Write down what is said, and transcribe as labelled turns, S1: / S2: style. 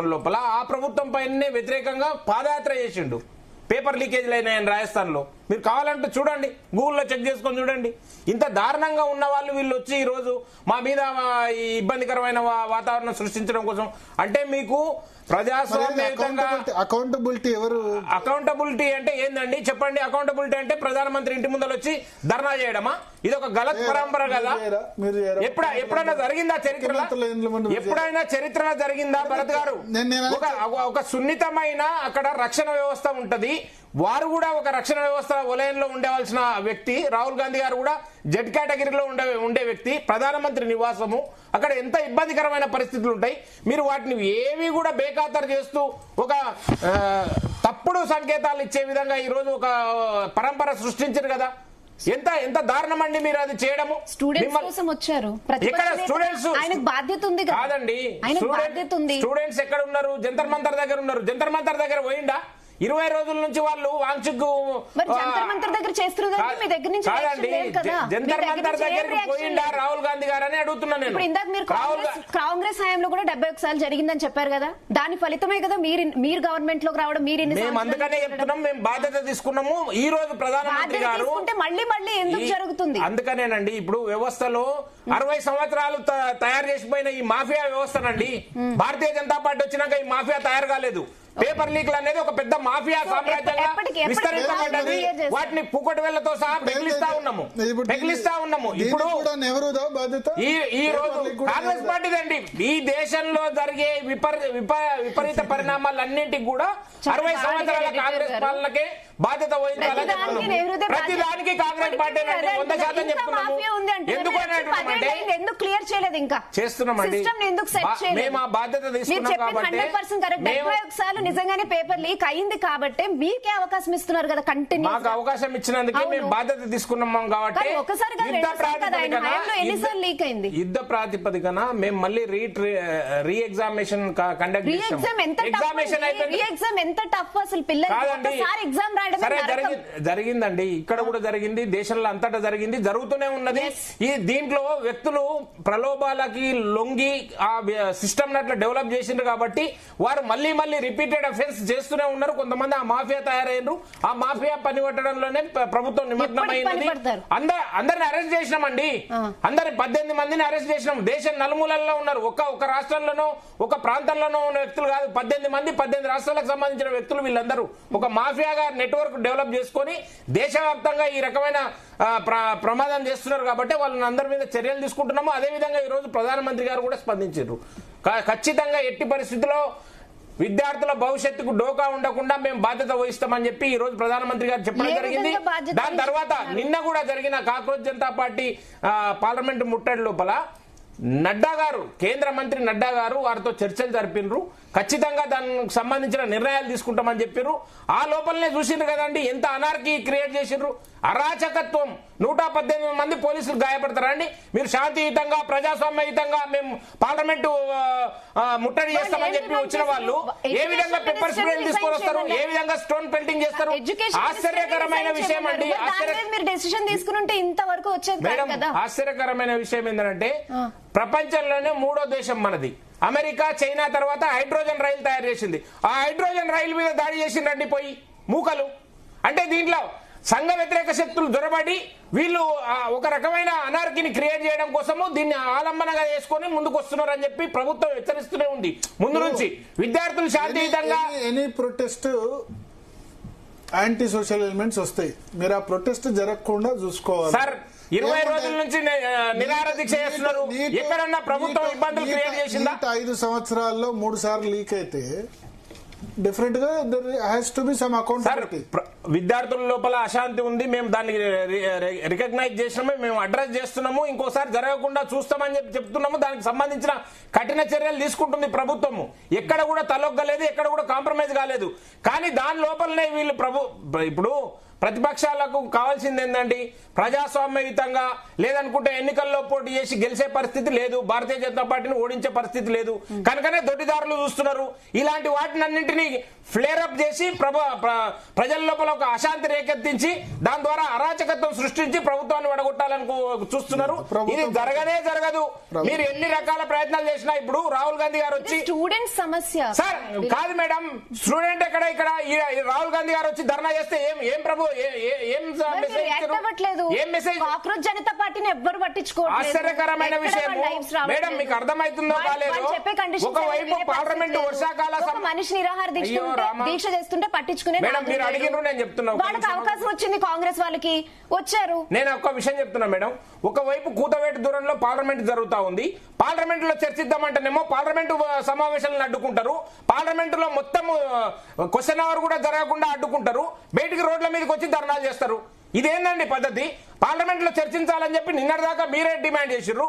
S1: లోపల ఆ ప్రభుత్వం పైనే వ్యతిరేకంగా పాదయాత్ర చేసిండు. పేపర్ లీకేజీలు అయినాయని రాజస్థాన్లో. మీరు కావాలంటే చూడండి, గూగుల్లో చెక్ చేసుకొని చూడండి. ఇంత దారుణంగా ఉన్న వాళ్ళు వీళ్ళు వచ్చి ఈరోజు మా మీద ఈ ఇబ్బందికరమైన వాతావరణం సృష్టించడం కోసం, అంటే మీకు ప్రజాస్వామ్యయుతంగా
S2: అకౌంటబిలిటీ ఎవరు?
S1: అకౌంటబిలిటీ అంటే ఏందండి చెప్పండి? అకౌంటబిలిటీ అంటే ప్రధానమంత్రి ఇంటి ముందర వచ్చి ధర్నా చేయడమా? ఇది ఒక గలత్ పరంపర కదా. ఎప్పుడైనా జరిగిందా చరిత్రలో? ఎప్పుడైనా చరిత్రలో జరిగిందా భరత్ గారు? ఒక సున్నితమైన అక్కడ రక్షణ వ్యవస్థ ఉంటది. వారు కూడా ఒక రక్షణ వ్యవస్థ వలయంలో ఉండవలసిన వ్యక్తి. రాహుల్ గాంధీ గారు కూడా జెడ్ కేటగిరీలో ఉండే వ్యక్తి. ప్రధానమంత్రి నివాసము అక్కడ ఎంత ఇబ్బందికరమైన పరిస్థితులు ఉంటాయి. మీరు వాటిని ఏవి కూడా బేఖాతరు చేస్తూ ఒక తప్పుడు సంకేతాలు ఇచ్చే విధంగా ఈ రోజు ఒక పరంపర సృష్టించారు కదా. ఎంత ఎంత దారుణం అండి మీరు అది చేయడము.
S3: స్టూడెంట్స్ కోసం వచ్చారు.
S1: ఎక్కడ స్టూడెంట్స్?
S3: ఆయనకు బాధ్యత ఉంది
S1: కాదండి. స్టూడెంట్స్ ఎక్కడ ఉన్నారు? జంతర్ మంతర్ దగ్గర ఉన్నారు. జంతర్ మంతర్ దగ్గర పోయిండా? 20 రోజుల నుంచి వాళ్ళు వాంఛకు
S3: జంతర్ మంతర్ దగ్గర చేస్తున్నారు.
S1: కాదండి, జంతర్ మంతర్ దగ్గరికి పోయిండా రాహుల్ గాంధీ గారు అని అడుగుతున్నాను నేను.
S3: ఇందాక మీరు కాంగ్రెస్ హయాంలో కూడా 71 సార్లు జరిగిందని చెప్పారు కదా, దాని ఫలితమే కదా మీరు గవర్నమెంట్ లోకి రావడం. మేము
S1: అందుకనే చెప్తున్నాం, మేము బాధ్యత తీసుకున్నాము. ఈ రోజు ప్రధానమంత్రి గారు
S3: మళ్ళీ ఎందుకు జరుగుతుంది?
S1: అందుకనేనండి ఇప్పుడు వ్యవస్థలో 60 సంవత్సరాలు తయారు చేసిపోయిన ఈ మాఫియా వ్యవస్థనండి. భారతీయ జనతా పార్టీ వచ్చినాక ఈ మాఫియా తయారు కాలేదు. పేపర్ లీక్లు అనేది ఒక పెద్ద మాఫియా సామ్రాజ్యంగా విస్తరించబడ్డది. వాటిని పూకటి వేళ్లతో సహా పెగిలిస్తా ఉన్నాము. ఇప్పుడు ఈ రోజు కాంగ్రెస్ పార్టీదండి. ఈ దేశంలో జరిగే విపరీత పరిణామాలన్నింటికి కూడా 60 సంవత్సరాల కాంగ్రెస్ పాలనకే బాధ్యత వహించాలని చెప్తున్నాము. ప్రతి దానికి కాంగ్రెస్ పార్టీ 100% చెప్తున్నాము.
S3: ఎందుకు క్లియర్ చేయలేదు? ఇంకా
S1: చేస్తున్నామండి. మేము ఆ బాధ్యత తీసుకున్నాం
S3: కాబట్టి నిజంగానే పేపర్ లీక్ అయింది కాబట్టి మీకే అవకాశం ఇస్తున్నారు కదా. కంటిన్యూ
S1: మాకు అవకాశం ఇచ్చినందుకే మేము బాధ్యత తీసుకున్నాం కాబట్టి యుద్ధ ప్రాతిపదికన మేము మళ్ళీ రీ ఎగ్జామినేషన్ కండక్ట్ చేస్తాం.
S3: ఎగ్జామ్ ఎంత టఫ్ అసలు పిల్లలు ఎగ్జామ్ రాయడం
S1: జరిగిందండి. ఇక్కడ కూడా జరిగింది, దేశంలో అంతటా జరిగింది, జరుగుతూనే ఉన్నది. ఈ దీంట్లో వ్యక్తులు ప్రలోభాలకి లొంగి ఆ సిస్టమ్ అట్లా డెవలప్ చేసిండ్రు కాబట్టి వారు మళ్ళీ రిపీటెడ్ అఫెన్స్ చేస్తూనే ఉన్నారు. కొంతమంది ఆ మాఫియా తయారైనరు. ఆ మాఫియా పని పట్టడంలోనే ప్రభుత్వం నిమగ్నమైనది. అందరిని అరెస్ట్ చేసినామండి. 18 మందిని అరెస్ట్ చేసినాం. దేశం నలుమూలల్లో ఉన్నారు. ఒక రాష్ట్రంలోనో ఒక ప్రాంతంలోనో ఉన్న వ్యక్తులు కాదు. 18 మంది 18 రాష్ట్రాలకు సంబంధించిన వ్యక్తులు. వీళ్ళందరూ ఒక మాఫియాగా నెట్వర్క్ డెవలప్ చేసుకొని దేశవ్యాప్తంగా ఈ రకమైన ప్రమాదం చేస్తున్నారు కాబట్టి వాళ్ళని అందరి మీద చర్యలు తీసుకుంటున్నాము. అదేవిధంగా ఈ రోజు ప్రధానమంత్రి గారు కూడా స్పందించారు. ఖచ్చితంగా ఎట్టి పరిస్థితుల్లో విద్యార్థుల భవిష్యత్తుకు డోకా ఉండకుండా మేము బాధ్యత వహిస్తామని చెప్పి ఈ రోజు ప్రధానమంత్రి గారు చెప్పడం జరిగింది. దాని తర్వాత నిన్న కూడా జరిగిన కాక్రోచ్ జనతా పార్టీ పార్లమెంటు ముట్టడి లోపల నడ్డా గారు, కేంద్ర మంత్రి నడ్డా గారు వారితో చర్చలు జరిపినరు. ఖచ్చితంగా దానికి సంబంధించిన నిర్ణయాలు తీసుకుంటామని చెప్పారు. ఆ లోపలనే చూసిండ్రు కదండి ఎంత అనార్కీ క్రియేట్ చేసిండ్రు. అరాచకత్వం. 118 మంది పోలీసులు గాయపడతారా అండి? మీరు శాంతియుతంగా ప్రజాస్వామ్యయుతంగా మేము పార్లమెంటు ముట్టడి చేస్తామని చెప్పి వచ్చిన వాళ్ళు ఏ విధంగా పెప్పర్ స్ప్రేలు తీసుకొని వస్తారు? ఏ విధంగా స్టోన్ పెల్టింగ్ చేస్తారు? ఆశ్చర్యకరమైన విషయం అండి. ఆశ్చర్యకరమైన విషయం ఏంటంటే ప్రపంచంలోనే 3వ దేశం మనది. అమెరికా, చైనా తర్వాత హైడ్రోజన్ రైలు తయారు చేసింది. ఆ హైడ్రోజన్ రైలు మీద దాడి చేసిండ్రండి పోయి మూకలు. అంటే దీంట్లో సంఘ వ్యతిరేక శక్తులు దొరబడి వీళ్ళు ఒక రకమైన అనార్కీని క్రియేట్ చేయడం కోసము దీన్ని ఆలంబనగా చేసుకుని ముందుకు వస్తున్నారు అని చెప్పి ప్రభుత్వం హెచ్చరిస్తూనే ఉంది ముందు నుంచి. విద్యార్థులు శాంతియుతంగా
S2: any protest anti social elements వస్తాయి. మీరు ఆ ప్రొటెస్ట్ జరగకుండా చూసుకోవాలి
S1: సార్. 20 రోజుల నుంచి నిరాహార దీక్ష చేస్తున్నారు. ఎక్కడన్నా ప్రభుత్వం ఇబ్బందులు క్రియేట్ చేసిందా?
S2: 5 సంవత్సరాల్లో 3 సార్లు లీక్ అయితే డిఫరెంట్ గా there has to be some accountability.
S1: విద్యార్థుల లోపల అశాంతి ఉంది, మేము దాన్ని రికగ్నైజ్ చేసినాము, మేము అడ్రస్ చేస్తున్నాము, ఇంకోసారి జరగకుండా చూస్తామని చెప్పి చెప్తున్నాము. దానికి సంబంధించిన కఠిన చర్యలు తీసుకుంటుంది ప్రభుత్వము. ఎక్కడ కూడా తలొగ్గలేదు, ఎక్కడ కూడా కాంప్రమైజ్ కాలేదు. కానీ దాని లోపలనే వీళ్ళు ఇప్పుడు ప్రతిపక్షాలకు కావాల్సింది ఏంటండి? ప్రజాస్వామ్యయుతంగా లేదనుకుంటే ఎన్నికల్లో పోటీ చేసి గెలిచే పరిస్థితి లేదు, భారతీయ జనతా పార్టీని ఓడించే పరిస్థితి లేదు, కనుకనే దొడ్డిదారులు చూస్తున్నారు. ఇలాంటి వాటినన్నింటినీ ఫ్లేరప్ చేసి ప్రజల లోపల ఒక అశాంతి రేకెత్తించి దాని ద్వారా అరాచకత్వం సృష్టించి ప్రభుత్వాన్ని వడగొట్టాలని చూస్తున్నారు. ఇది జరగదు. మీరు ఎన్ని రకాల ప్రయత్నాలు చేసినా ఇప్పుడు రాహుల్ గాంధీ గారు వచ్చి
S3: స్టూడెంట్ సమస్య
S1: సార్ కాదు మేడం, స్టూడెంట్ ఎక్కడ ఇక్కడ రాహుల్ గాంధీ గారు వచ్చి ధర్నా చేస్తే ఏం ప్రభు ఏం మెసేజ్?
S3: కాక్రోచ్ జనతా పార్టీని ఎవ్వరు పట్టించుకోవట్లేదు.
S1: ఆశ్చర్యకరమైన విషయం మేడం, మీకు అర్థమవుతుందో కాలేదు. ఒకవైపు పార్లమెంట్ వర్షాకాల
S3: మనిషి నిరాహార దీక్ష చేస్తుంటే పట్టించుకునే
S1: మేడం, మీరు అడిగిన నేను చెప్తున్నా,
S3: వాళ్ళకి అవకాశం వచ్చింది, కాంగ్రెస్ వాళ్ళకి వచ్చారు.
S1: నేను ఒక్క విషయం చెప్తున్నా మేడం, ఒకవైపు కూతవేటు దూరంలో పార్లమెంట్ జరుగుతా ఉంది, పార్లమెంట్ లో చర్చిద్దామంటేనేమో పార్లమెంటు సమావేశాలను అడ్డుకుంటారు, పార్లమెంట్ లో మొత్తం క్వశ్చన్ అవర్ కూడా జరగకుండా అడ్డుకుంటారు, బయటికి రోడ్ల మీదకి వచ్చి ధర్నాలు చేస్తారు. ఇదేందండి పద్ధతి? పార్లమెంట్ లో చర్చించాలని చెప్పి నిన్నటిదాకా మీరే డిమాండ్ చేసిర్రు.